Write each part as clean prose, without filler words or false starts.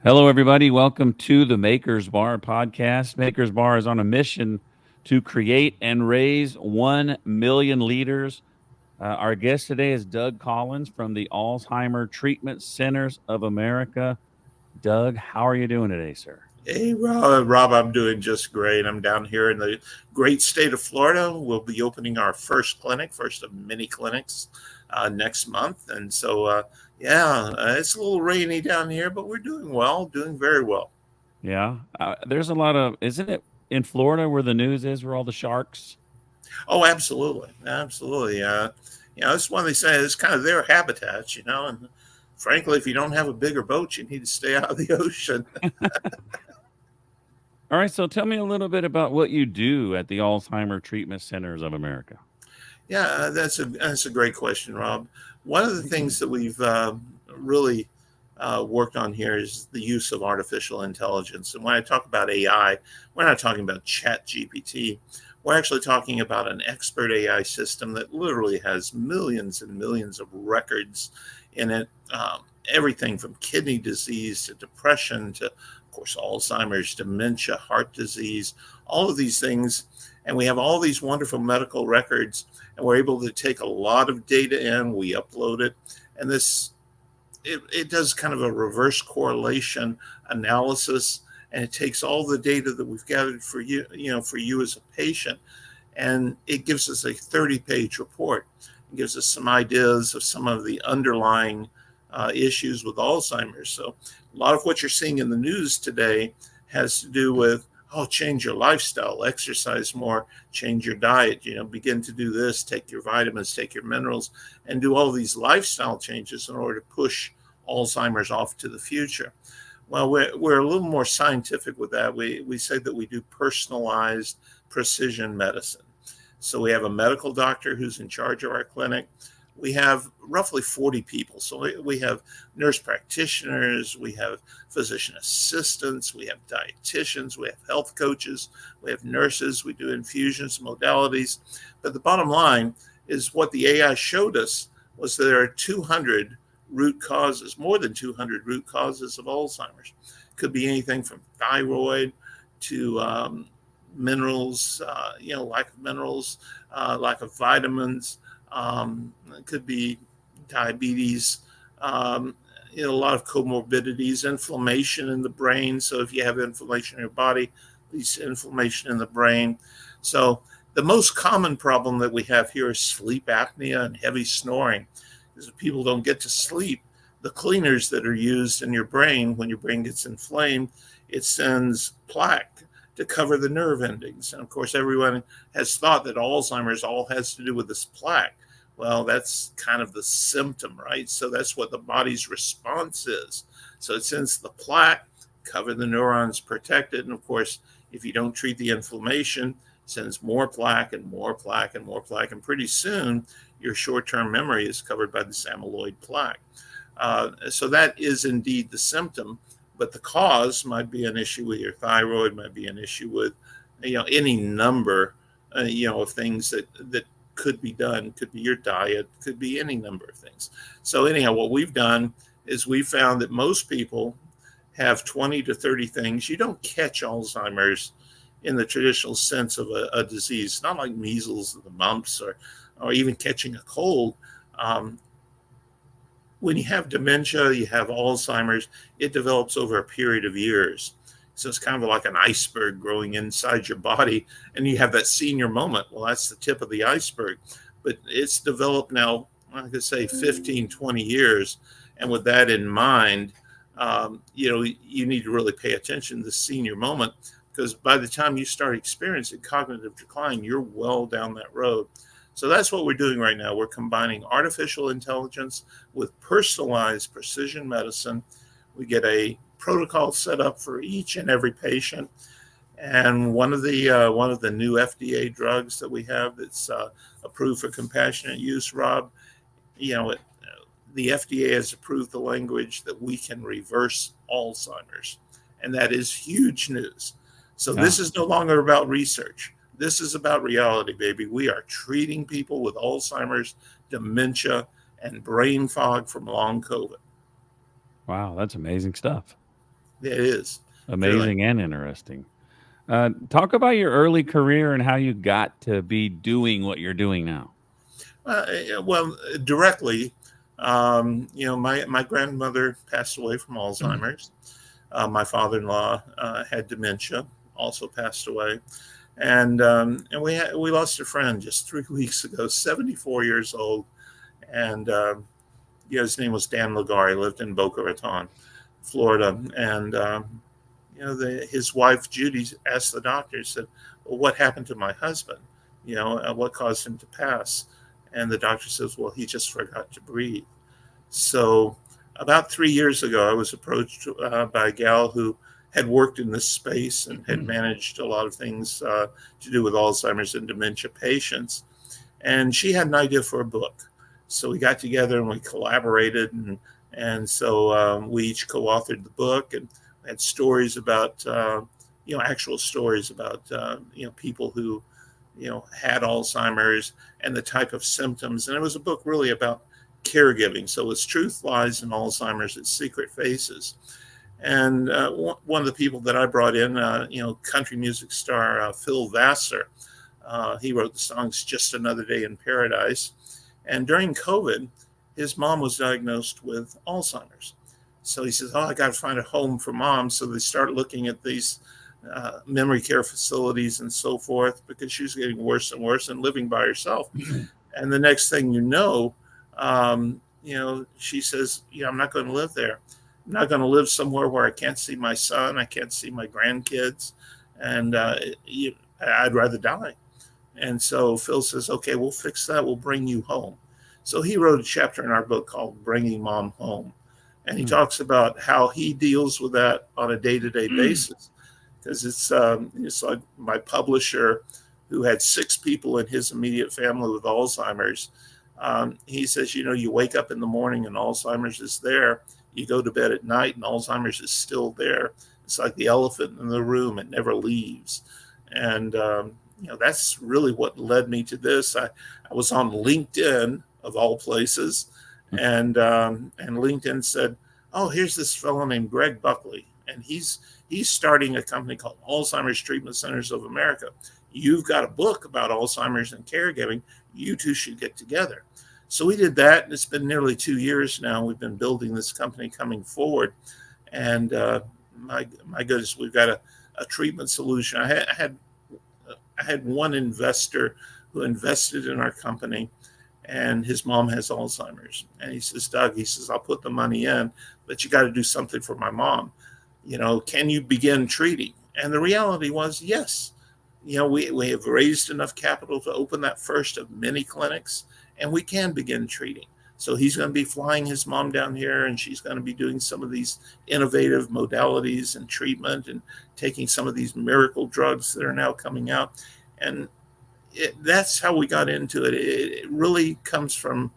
Hello, everybody. Welcome to the Maker's Bar podcast. Maker's Bar is on a mission to create and raise 1 million leaders. Our guest today is W.Collins from the Alzheimer Treatment Centers of America. Doug, how are you doing today, sir? Hey, Rob, I'm doing just great. I'm down here in the great state of Florida. We'll be opening our first clinic, first of many clinics next month. And so, it's a little rainy down here, but we're doing well, doing very well. Yeah. There's a lot of, isn't it in Florida where the news is, where all the sharks? Oh, absolutely. Absolutely. It's one they say it's kind of their habitat, and frankly, if you don't have a bigger boat, you need to stay out of the ocean. All right. So tell me a little bit about what you do at the Alzheimer Treatment Centers of America. Yeah, that's a great question, Rob. One of the things that we've really worked on here is the use of artificial intelligence. And when I talk about AI, we're not talking about Chat GPT. We're actually talking about an expert AI system that literally has millions and millions of records in it. Everything from kidney disease to depression to, of course, Alzheimer's, dementia, heart disease, all of these things. And we have all these wonderful medical records, and we're able to take a lot of data in, we upload it, and it does kind of a reverse correlation analysis, and it takes all the data that we've gathered for you as a patient, and it gives us a 30-page report. It gives us some ideas of some of the underlying issues with Alzheimer's. So a lot of what you're seeing in the news today has to do with, change your lifestyle, exercise more, change your diet, begin to do this, take your vitamins, take your minerals, and do all these lifestyle changes in order to push Alzheimer's off to the future. Well, we're a little more scientific with that. We say that we do personalized precision medicine. So we have a medical doctor who's in charge of our clinic. We have roughly 40 people. So we have nurse practitioners, we have physician assistants, we have dietitians, we have health coaches, we have nurses, we do infusions, modalities. But the bottom line is what the AI showed us was that there are 200 root causes, more than 200 root causes of Alzheimer's. Could be anything from thyroid to minerals, lack of minerals, lack of vitamins. It could be diabetes, a lot of comorbidities, inflammation in the brain. So if you have inflammation in your body, leads to inflammation in the brain. So the most common problem that we have here is sleep apnea and heavy snoring. Because if people don't get to sleep, the cleaners that are used in your brain, when your brain gets inflamed, it sends plaque to cover the nerve endings. And of course, everyone has thought that Alzheimer's all has to do with this plaque. Well, that's kind of the symptom, right? So that's what the body's response is. So it sends the plaque, cover the neurons, protect it. And of course, if you don't treat the inflammation, it sends more plaque and more plaque and more plaque. And pretty soon, your short-term memory is covered by this amyloid plaque. So that is indeed the symptom, but the cause might be an issue with your thyroid, might be an issue with, any number, of things that could be done. Could be your diet, could be any number of things. So anyhow, what we've done is we found that most people have 20 to 30 things. You don't catch Alzheimer's in the traditional sense of a disease. It's not like measles or the mumps or even catching a cold. When you have dementia, you have Alzheimer's, it develops over a period of years. So it's kind of like an iceberg growing inside your body, and you have that senior moment. Well, that's the tip of the iceberg. But it's developed now, I could say 15, 20 years. And with that in mind, you need to really pay attention to the senior moment, because by the time you start experiencing cognitive decline, you're well down that road. So that's what we're doing right now. We're combining artificial intelligence with personalized precision medicine. We get a protocol set up for each and every patient. And one of the new FDA drugs that we have that's approved for compassionate use, Rob, the FDA has approved the language that we can reverse Alzheimer's, and that is huge news. So Yeah. this is no longer about research. This is about reality, baby. We are treating people with Alzheimer's, dementia, and brain fog from long COVID. Wow. That's amazing stuff. It is truly. Amazing and interesting. Talk about your early career and how you got to be doing what you're doing now. Well, directly, my grandmother passed away from Alzheimer's. My father-in-law had dementia, also passed away, and we lost a friend just 3 weeks ago, 74 years old, and his name was Dan Lagar. He lived in Boca Raton, Florida, and his wife Judy asked the doctor, said, "Well, what happened to my husband? What caused him to pass?" And the doctor says, "Well, he just forgot to breathe." So about 3 years ago, I was approached by a gal who had worked in this space and had managed a lot of things to do with Alzheimer's and dementia patients. And she had an idea for a book. So we got together and we collaborated. And so we each co authored the book and had stories about, actual stories about, people who, had Alzheimer's and the type of symptoms. And it was a book really about caregiving. So it's Truth Lies in Alzheimer's, Its Secret Faces. And one of the people that I brought in, country music star Phil Vassar, he wrote the songs Just Another Day in Paradise. And during COVID, his mom was diagnosed with Alzheimer's. So he says, "Oh, I got to find a home for mom." So they start looking at these memory care facilities and so forth because she was getting worse and worse and living by herself. And the next thing you know, she says, "I'm not going to live there. I'm not going to live somewhere where I can't see my son, I can't see my grandkids, and I'd rather die." And so Phil says, "Okay, we'll fix that. We'll bring you home." So he wrote a chapter in our book called Bringing Mom Home. And he talks about how he deals with that on a day-to-day basis. Because it's like my publisher, who had 6 people in his immediate family with Alzheimer's. He says, you wake up in the morning and Alzheimer's is there. You go to bed at night and Alzheimer's is still there. It's like the elephant in the room. It never leaves. And, that's really what led me to this. I was on LinkedIn, of all places, and LinkedIn said, "Oh, here's this fellow named Greg Buckley, and he's starting a company called Alzheimer's Treatment Centers of America. You've got a book about Alzheimer's and caregiving. You two should get together." So we did that, and it's been nearly 2 years now. We've been building this company coming forward, and my goodness, we've got a treatment solution. I had one investor who invested in our company, and his mom has Alzheimer's. And he says, "Doug," he says, "I'll put the money in, but you got to do something for my mom. Can you begin treating?" And the reality was, yes. We have raised enough capital to open that first of many clinics, and we can begin treating. So he's going to be flying his mom down here, and she's going to be doing some of these innovative modalities and treatment and taking some of these miracle drugs that are now coming out. And that's how we got into it. It really comes from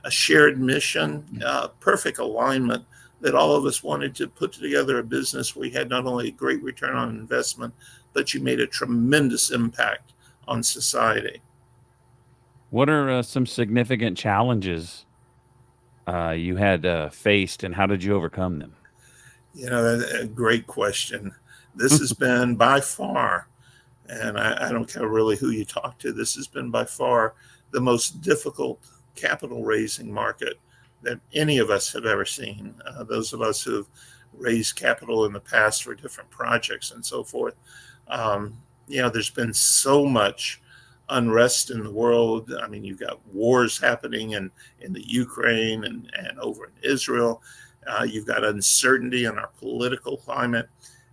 a shared mission, perfect alignment, that all of us wanted to put together a business where we had not only a great return on investment, but you made a tremendous impact on society. What are some significant challenges you had faced, and how did you overcome them? A great question. This has been by far, and I don't care really who you talk to, this has been by far the most difficult capital raising market that any of us have ever seen. Those of us who have raised capital in the past for different projects and so forth. There's been so much unrest in the world. I mean, you've got wars happening in the Ukraine and over in Israel. You've got uncertainty in our political climate.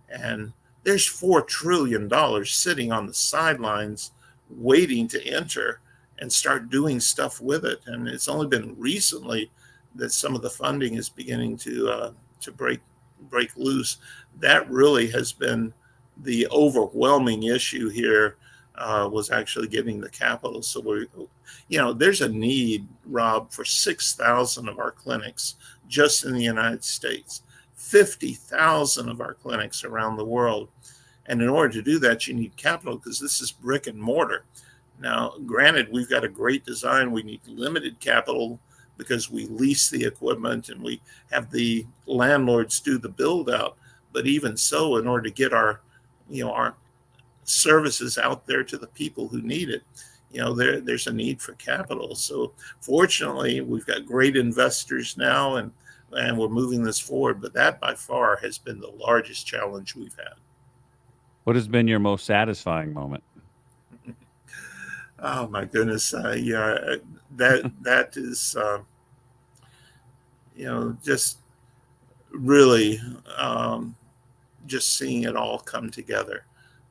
And there's $4 trillion sitting on the sidelines waiting to enter and start doing stuff with it. And it's only been recently that some of the funding is beginning to break loose. That really has been the overwhelming issue here, was actually getting the capital. So there's a need, Rob, for 6,000 of our clinics just in the United States, 50,000 of our clinics around the world. And in order to do that, you need capital, because this is brick and mortar. Now, granted, we've got a great design. We need limited capital because we lease the equipment and we have the landlords do the build out. But even so, in order to get our services out there to the people who need it, there's a need for capital. So fortunately, we've got great investors now, and we're moving this forward. But that by far has been the largest challenge we've had. What has been your most satisfying moment? Oh my goodness, that is just really just seeing it all come together.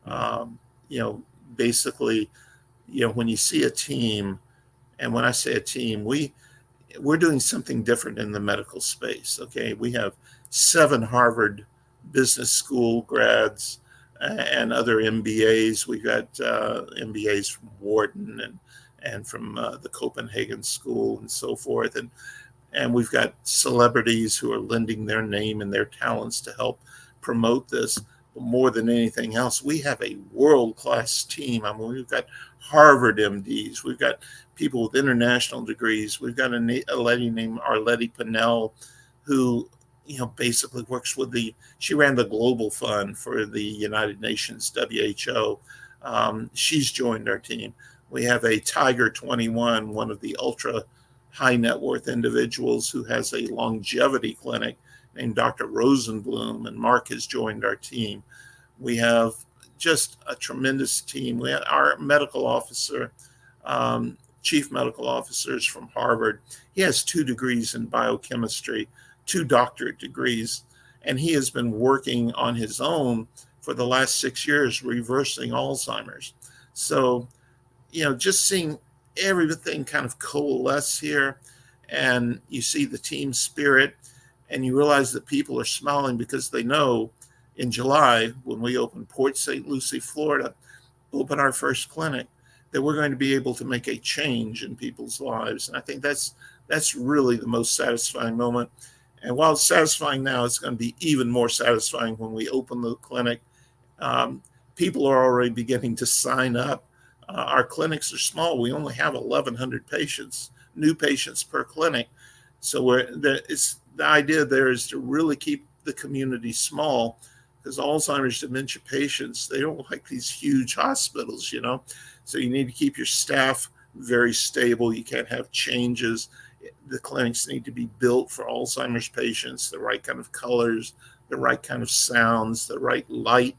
Yeah. You know, basically, when you see a team, and when I say a team, we're doing something different in the medical space. Okay, we have 7 Harvard Business School grads and other MBAs. We've got MBAs from Wharton and from the Copenhagen School and so forth, and we've got celebrities who are lending their name and their talents to help promote this. But more than anything else, we have a world-class team. I mean, we've got Harvard MDs, we've got people with international degrees, we've got a lady named Arlette Pinnell, who basically works with she ran the global fund for the United Nations, WHO. She's joined our team. We have a Tiger 21, one of the ultra high net worth individuals who has a longevity clinic named Dr. Rosenblum, and Mark has joined our team. We have just a tremendous team. We had our medical officer, chief medical officers from Harvard. He has 2 degrees in biochemistry, 2 doctorate degrees, and he has been working on his own for the last 6 years, reversing Alzheimer's. So, just seeing everything kind of coalesce here, and you see the team spirit, and you realize that people are smiling because they know in July, when we open Port St. Lucie, Florida, open our first clinic, that we're going to be able to make a change in people's lives. And I think that's really the most satisfying moment. And while it's satisfying now, it's going to be even more satisfying when we open the clinic. People are already beginning to sign up. Our clinics are small. We only have 1,100 patients, new patients per clinic. So the idea there is to really keep the community small, because Alzheimer's dementia patients, they don't like these huge hospitals, So you need to keep your staff very stable. You can't have changes. The clinics need to be built for Alzheimer's patients, the right kind of colors, the right kind of sounds, the right light,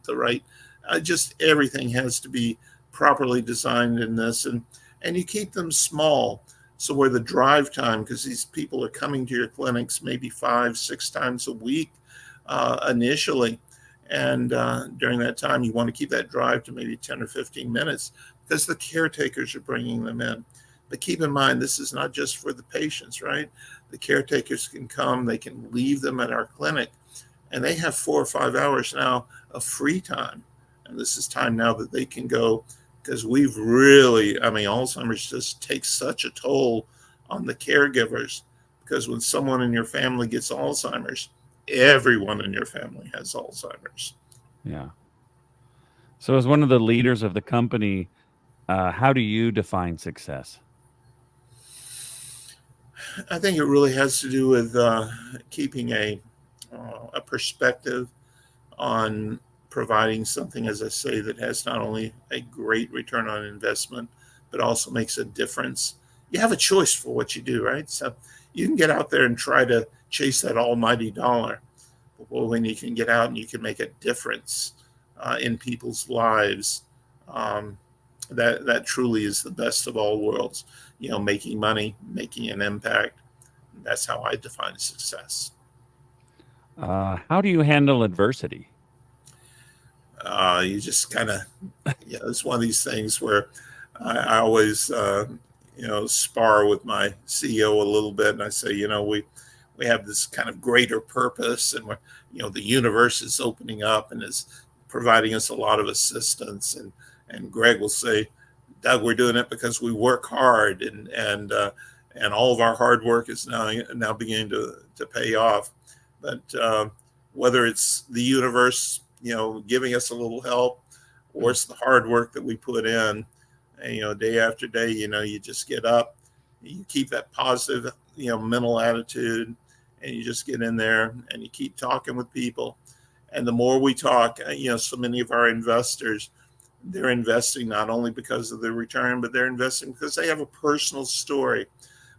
just everything has to be properly designed in this, and you keep them small. So where the drive time, because these people are coming to your clinics maybe 5-6 times a week initially, and during that time you want to keep that drive to maybe 10 or 15 minutes because the caretakers are bringing them in. But keep in mind, this is not just for the patients, right? The caretakers can come, they can leave them at our clinic, and they have 4 or 5 hours now of free time. And this is time now that they can go, because Alzheimer's just takes such a toll on the caregivers, because when someone in your family gets Alzheimer's, everyone in your family has Alzheimer's. Yeah. So, as one of the leaders of the company, how do you define success? I think it really has to do with keeping a perspective on providing something, as I say, that has not only a great return on investment, but also makes a difference. You have a choice for what you do, right? So you can get out there and try to chase that almighty dollar. But when you can get out and you can make a difference in people's lives, that truly is the best of all worlds. Making money, making an impact. That's how I define success. How do you handle adversity? You just kind of, it's one of these things where I always, spar with my CEO a little bit, and I say, we have this kind of greater purpose, and the universe is opening up and is providing us a lot of assistance, and Greg will say, Doug, we're doing it because we work hard, and all of our hard work is now beginning to pay off. But whether it's the universe, giving us a little help, or it's the hard work that we put in, and, day after day, you just get up, you keep that positive, mental attitude, and you just get in there and you keep talking with people. And the more we talk, so many of our investors, they're investing not only because of the return, but they're investing because they have a personal story.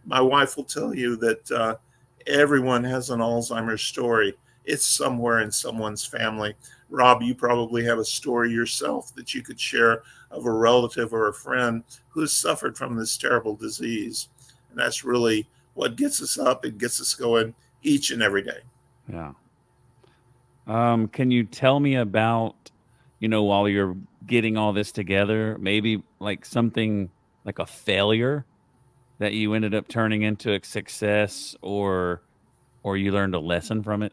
My wife will tell you that everyone has an Alzheimer's story. It's somewhere in someone's family. Rob, you probably have a story yourself that you could share of a relative or a friend who has suffered from this terrible disease. And that's really what gets us up and gets us going each and every day. Yeah. Can you tell me about, while you're getting all this together, maybe like something like a failure that you ended up turning into a success, or you learned a lesson from it?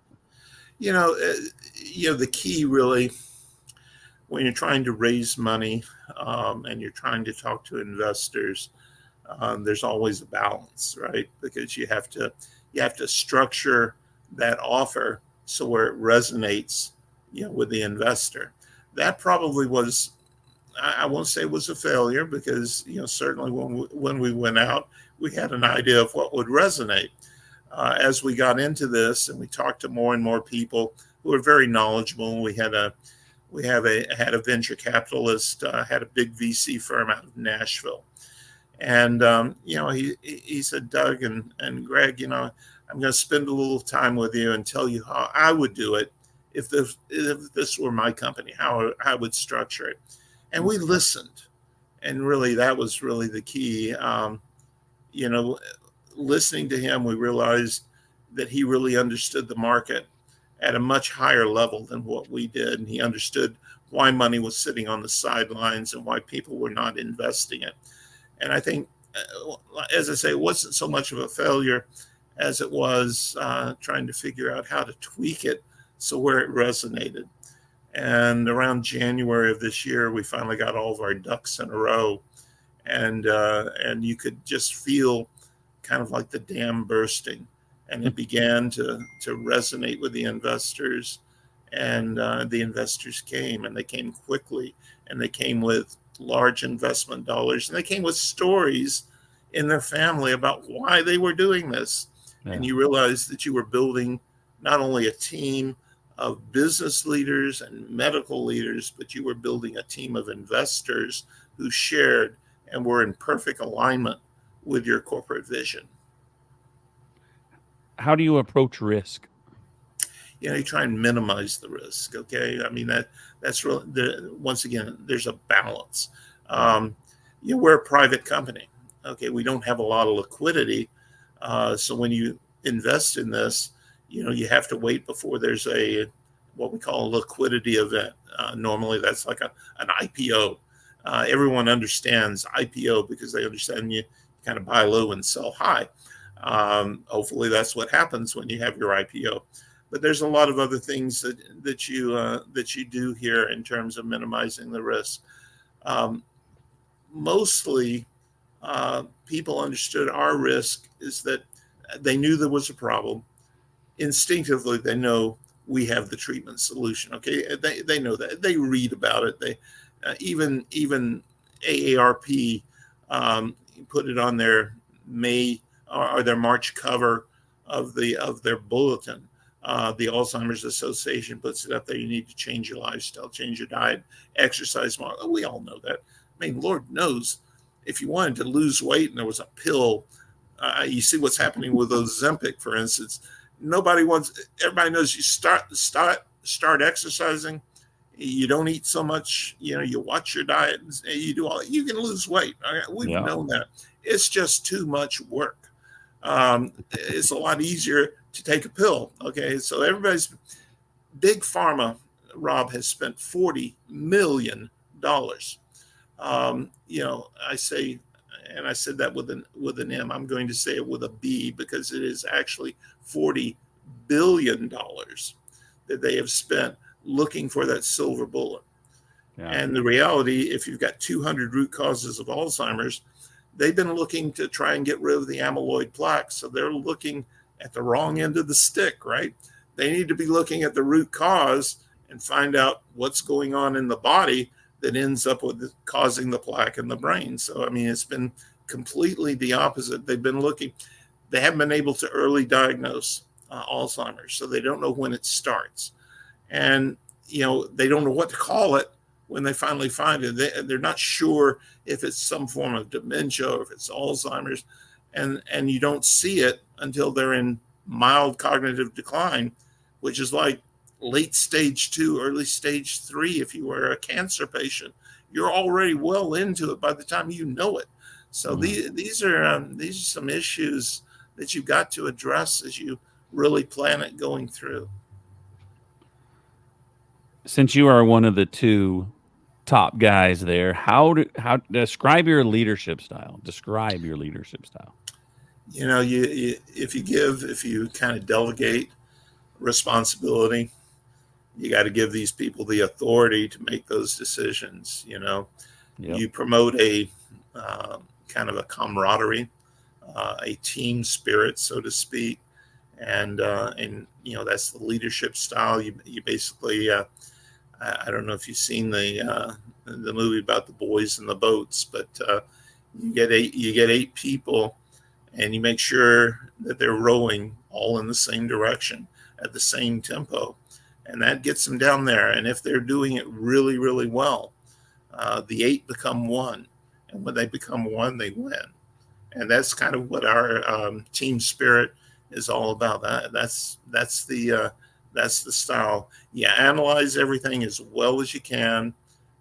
You know, uh, the key really when you're trying to raise money and you're trying to talk to investors, there's always a balance, right? Because you have to structure that offer so where it resonates, with the investor. That probably was, I won't say it was a failure because certainly when we went out, we had an idea of what would resonate. As we got into this and we talked to more and more people who are very knowledgeable, we had a venture capitalist, had a big VC firm out of Nashville, and he said, Doug and Greg, I'm going to spend a little time with you and tell you how I would do it if this were my company, how I would structure it. And we listened, and really that was really the key. You know, Listening to him, we realized that he really understood the market at a much higher level than what we did, and he understood why money was sitting on the sidelines and why people were not investing it. And I think, as I say, it wasn't so much of a failure as it was trying to figure out how to tweak it so where it resonated. And around January of this year, we finally got all of our ducks in a row, and you could just feel kind of like the dam bursting, and it began to resonate with the investors, and the investors came, and they came quickly, and they came with large investment dollars, and they came with stories in their family about why they were doing this. And Yeah. you realize that you were building not only a team of business leaders and medical leaders, but you were building a team of investors who shared and were in perfect alignment with your corporate vision. How do you approach risk? You try and minimize the risk. Okay, I mean that's really once again there's a balance. Yeah. um, we're a private company. Okay, we don't have a lot of liquidity, so when you invest in this, you have to wait before there's a what we call a liquidity event. Normally that's like an IPO. Everyone understands IPO because they understand you kind of buy low and sell high. Hopefully that's what happens when you have your IPO. But there's a lot of other things that you do here in terms of minimizing the risk. Um, Mostly, people understood our risk is that they knew there was a problem. Instinctively, they know we have the treatment solution. Okay, they know that. They read about it. They even AARP put it on their May or their March cover of their bulletin. The Alzheimer's Association puts it up there. You need to change your lifestyle, change your diet, exercise more. We all know that. I mean, Lord knows, if you wanted to lose weight and there was a pill, you see what's happening with Ozempic, for instance. Nobody wants. Everybody knows you start exercising. You don't eat so much. You watch your diet. You do all. You can lose weight. We've Yeah. known that. It's just too much work. It's a lot easier to take a pill. Okay, so everybody's big pharma. Rob has spent $40 million. I say, and I said that with an M. I'm going to say it with a B because it is actually $40 billion that they have spent looking for that silver bullet. Yeah. And the reality, if you've got 200 root causes of Alzheimer's, they've been looking to try and get rid of the amyloid plaque. So they're looking at the wrong end of the stick, right? They need to be looking at the root cause and find out what's going on in the body that ends up with causing the plaque in the brain. So, I mean, it's been completely the opposite. They haven't been able to early diagnose Alzheimer's, so they don't know when it starts. and they don't know what to call it when they finally find it. They're not sure if it's some form of dementia or if it's Alzheimer's, and you don't see it until they're in mild cognitive decline, which is like late stage 2, early stage 3. If you were a cancer patient, you're already well into it by the time you know it. So these are some issues that you've got to address as you really plan it going through. Since you are one of the two top guys there, how describe your leadership style? Describe your leadership style. If you kind of delegate responsibility, you got to give these people the authority to make those decisions. Yep. You promote a kind of a camaraderie, a team spirit, so to speak, and that's the leadership style. You basically I don't know if you've seen the movie about the boys in the boats, but you get 8 people, and you make sure that they're rowing all in the same direction at the same tempo, and that gets them down there. And if they're doing it really, really well, the 8 become one, and when they become one, they win. And that's kind of what our team spirit is all about. That's the style. You analyze everything as well as you can,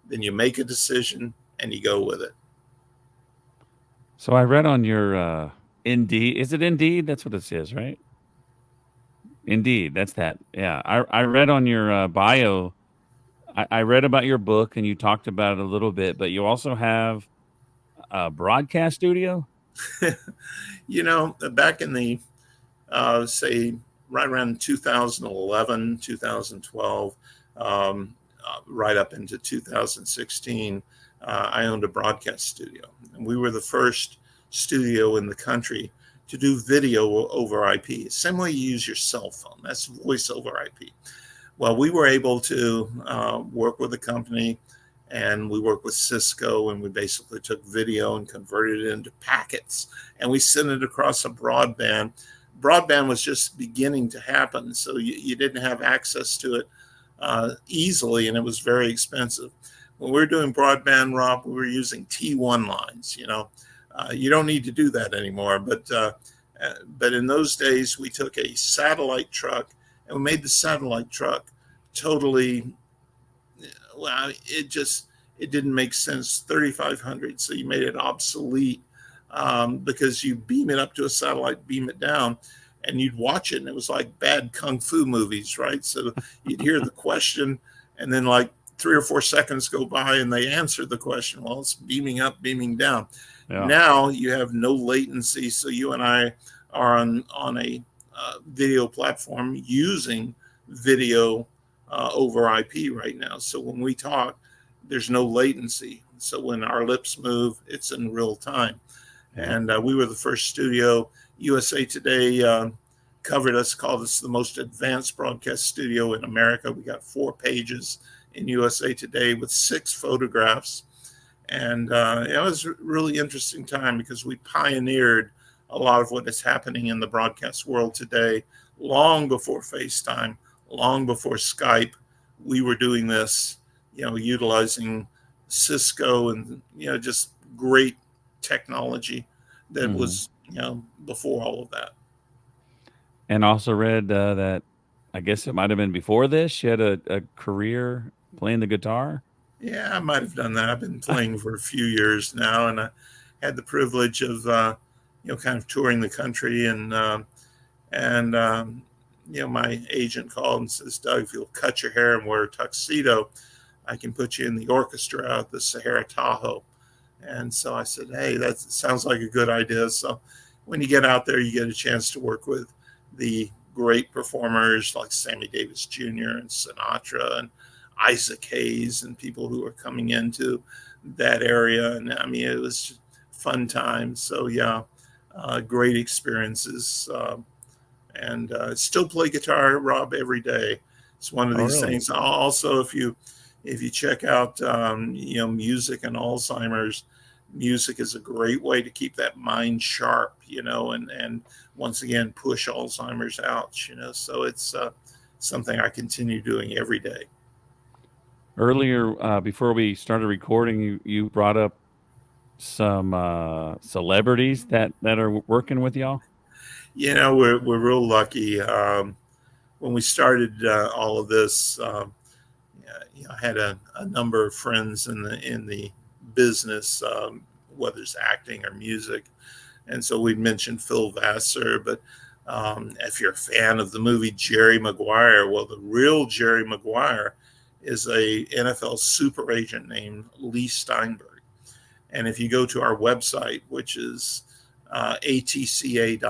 then you make a decision and you go with it. So I read on your Indeed. Is it Indeed? That's what it says, right? Indeed. That's that. Yeah. I read on your bio. I read about your book and you talked about it a little bit, but you also have a broadcast studio. Back in the say right around 2011, 2012, right up into 2016, I owned a broadcast studio, and we were the first studio in the country to do video over IP. Same way you use your cell phone, that's voice over IP. Well, we were able to work with a company, and we worked with Cisco, and we basically took video and converted it into packets, and we sent it across a broadband. Broadband was just beginning to happen, so you didn't have access to it easily, and it was very expensive. When we were doing broadband, Rob, we were using T1 lines. You don't need to do that anymore, but in those days, we took a satellite truck and we made the satellite truck totally, well, it didn't make sense. 3,500, so you made it obsolete, because you beam it up to a satellite, beam it down, and you'd watch it, and it was like bad kung fu movies, right? So you'd hear the question, and then like 3 or 4 seconds go by, and they answer the question. Well, it's beaming up, beaming down. Yeah. Now you have no latency, so you and I are on a video platform using video over IP right now. So when we talk, there's no latency. So when our lips move, it's in real time. And we were the first studio. USA Today covered us, called us the most advanced broadcast studio in America. We got 4 pages in USA Today with 6 photographs. And it was a really interesting time because we pioneered a lot of what is happening in the broadcast world today. Long before FaceTime, long before Skype, we were doing this, utilizing Cisco and, just great technology that was, before all of that. And also read that, I guess it might have been before this, you had a career playing the guitar. Yeah, I might have done that. I've been playing for a few years now, and I had the privilege of, kind of touring the country, and my agent called and says, Doug, if you'll cut your hair and wear a tuxedo, I can put you in the orchestra at the Sahara Tahoe. And so I said, hey, that sounds like a good idea. So when you get out there, you get a chance to work with the great performers like Sammy Davis Jr. and Sinatra and Isaac Hayes and people who are coming into that area. And I mean, it was fun times. So yeah, great experiences. And still play guitar, Rob, every day. It's one of these things. Also, if you check out music and Alzheimer's, music is a great way to keep that mind sharp, and once again push Alzheimer's out. So something I continue doing every day. Earlier, before we started recording, you brought up some celebrities that are working with y'all. We're real lucky. When we started all of this, I had a number of friends in the business, whether it's acting or music, and so we mentioned Phil Vassar. But if you're a fan of the movie Jerry Maguire, well, the real Jerry Maguire is a NFL super agent named Lee Steinberg. And if you go to our website, which is ATCA.ai,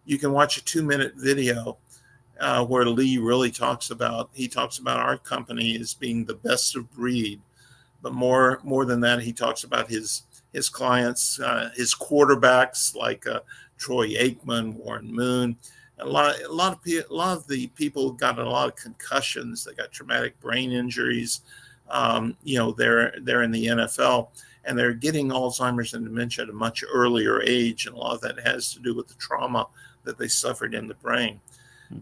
you can watch a 2-minute video where Lee really talks about our company as being the best of breed. But more than that, he talks about his clients, his quarterbacks like Troy Aikman, Warren Moon. A lot of the people got a lot of concussions. They got traumatic brain injuries. They're in the NFL, and they're getting Alzheimer's and dementia at a much earlier age, and a lot of that has to do with the trauma that they suffered in the brain.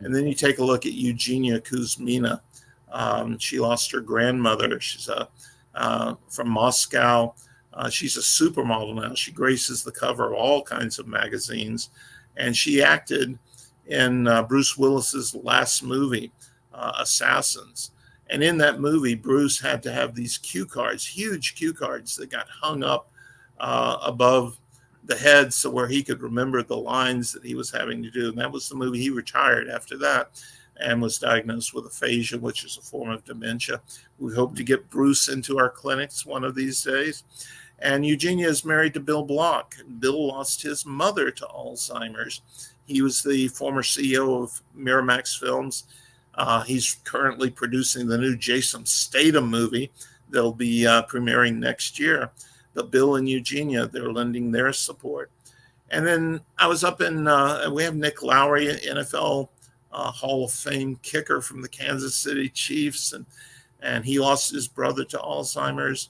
And then you take a look at Eugenia Kuzmina. She lost her grandmother. She's from Moscow. She's a supermodel now. She graces the cover of all kinds of magazines. And she acted in Bruce Willis's last movie, Assassins. And in that movie, Bruce had to have these cue cards, huge cue cards that got hung up above the head so where he could remember the lines that he was having to do. And that was the movie. He retired after that and was diagnosed with aphasia, which is a form of dementia. We hope to get Bruce into our clinics one of these days. And Eugenia is married to Bill Block. Bill lost his mother to Alzheimer's. He was the former CEO of Miramax Films. He's currently producing the new Jason Statham movie that'll be premiering next year. But Bill and Eugenia, they're lending their support. And then I was up in, we have Nick Lowry, NFL Hall of Fame kicker from the Kansas City Chiefs, and he lost his brother to Alzheimer's.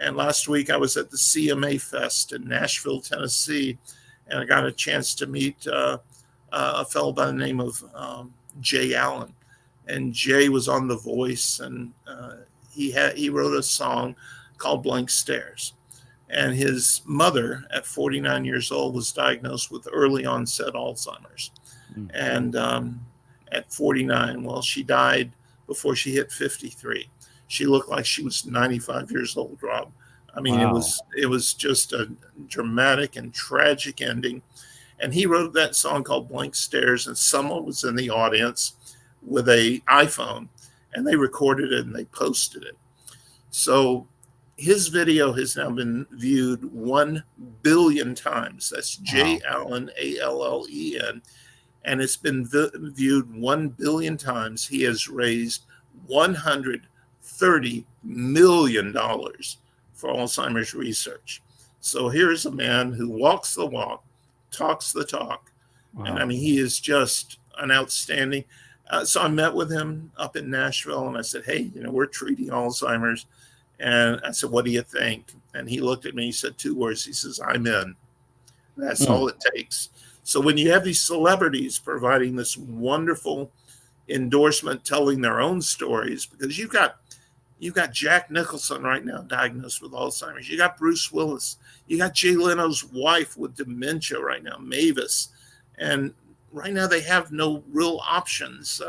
And last week I was at the CMA Fest in Nashville, Tennessee, and I got a chance to meet a fellow by the name of Jay Allen. And Jay was on The Voice, and he wrote a song called Blank Stares. And his mother, at 49 years old, was diagnosed with early onset Alzheimer's. Mm-hmm. And at 49, well, she died before she hit 53. She looked like she was 95 years old, Rob. I mean, wow. It was just a dramatic and tragic ending. And he wrote that song called Blank Stares, and someone was in the audience with an iPhone, and they recorded it and they posted it. So his video has now been viewed 1 billion times. That's J. Allen, Allen, and it's been viewed 1 billion times. He has raised $130 million for Alzheimer's research. So here's a man who walks the walk, talks the talk. Wow. And I mean, he is just an outstanding. So I met with him up in Nashville, and I said, hey, we're treating Alzheimer's. And I said, what do you think? And he looked at me, he said 2 words. He says, I'm in. That's all it takes. So when you have these celebrities providing this wonderful endorsement, telling their own stories, because you've got Jack Nicholson right now diagnosed with Alzheimer's. You got Bruce Willis. You got Jay Leno's wife with dementia right now, Mavis. And right now they have no real options.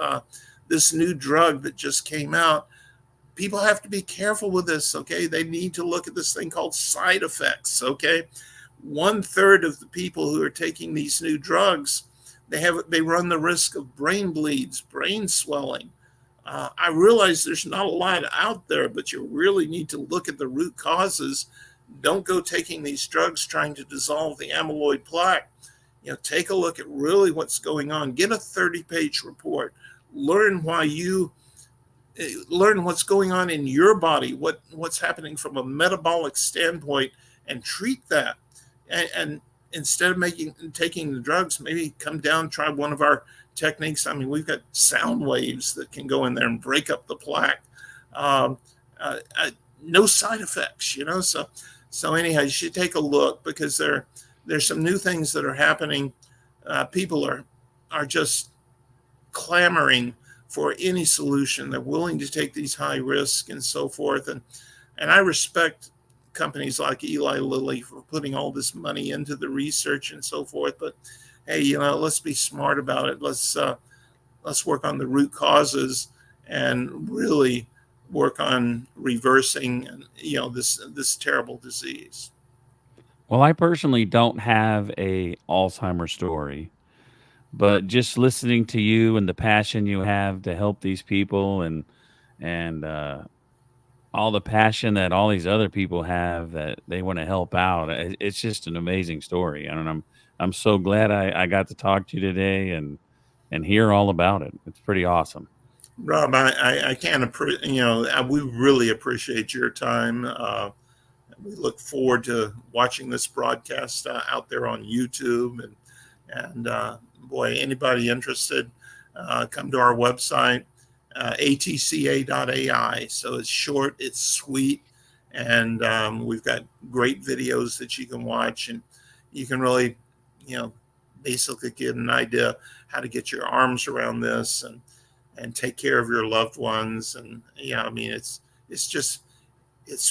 This new drug that just came out, people have to be careful with this, okay? They need to look at this thing called side effects, okay? 1/3 of the people who are taking these new drugs, they run the risk of brain bleeds, brain swelling. I realize there's not a lot out there, but you really need to look at the root causes. Don't go taking these drugs trying to dissolve the amyloid plaque. Take a look at really what's going on. Get a 30-page report. Learn what's going on in your body, what's happening from a metabolic standpoint, and treat that. And instead of taking the drugs, maybe come down, try one of our techniques. I mean, we've got sound waves that can go in there and break up the plaque. No side effects, So anyhow, you should take a look, because there's some new things that are happening. People are just clamoring for any solution. They're willing to take these high risks and so forth. And I respect companies like Eli Lilly for putting all this money into the research and so forth. But hey, let's be smart about it. Let's work on the root causes and really work on reversing, this terrible disease. Well, I personally don't have a Alzheimer's story, but just listening to you and the passion you have to help these people and all the passion that all these other people have that they want to help out. It's just an amazing story. And I'm so glad I got to talk to you today and hear all about it. It's pretty awesome. Rob, I can't appreciate, we really appreciate your time. We look forward to watching this broadcast out there on YouTube. And boy, anybody interested, come to our website, atca.ai. So it's short, it's sweet, and we've got great videos that you can watch, and you can really, basically get an idea how to get your arms around this and take care of your loved ones. And yeah, I mean, it's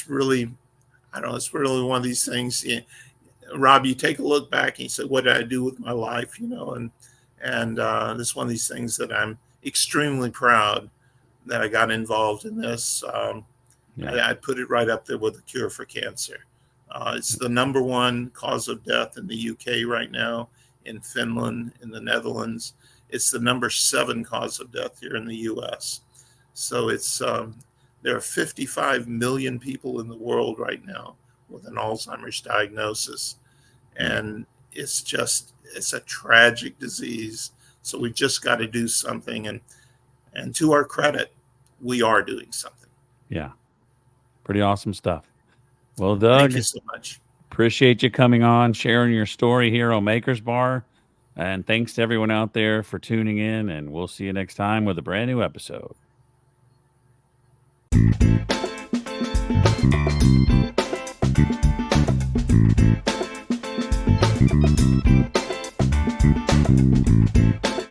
really, I don't know, it's really one of these things. Rob, you take a look back and you say, what did I do with my life? And this is one of these things that I'm extremely proud that I got involved in this. Yeah. I'd put it right up there with the cure for cancer. It's the number one cause of death in the UK right now, in Finland, in the Netherlands. It's the number 7 cause of death here in the US. So there are 55 million people in the world right now with an Alzheimer's diagnosis. And it's a tragic disease. So we've just got to do something. And to our credit, we are doing something. Yeah. Pretty awesome stuff. Well, Thank Doug, you so much. appreciate you coming on, sharing your story here on Maker's Bar. And thanks to everyone out there for tuning in. And we'll see you next time with a brand new episode.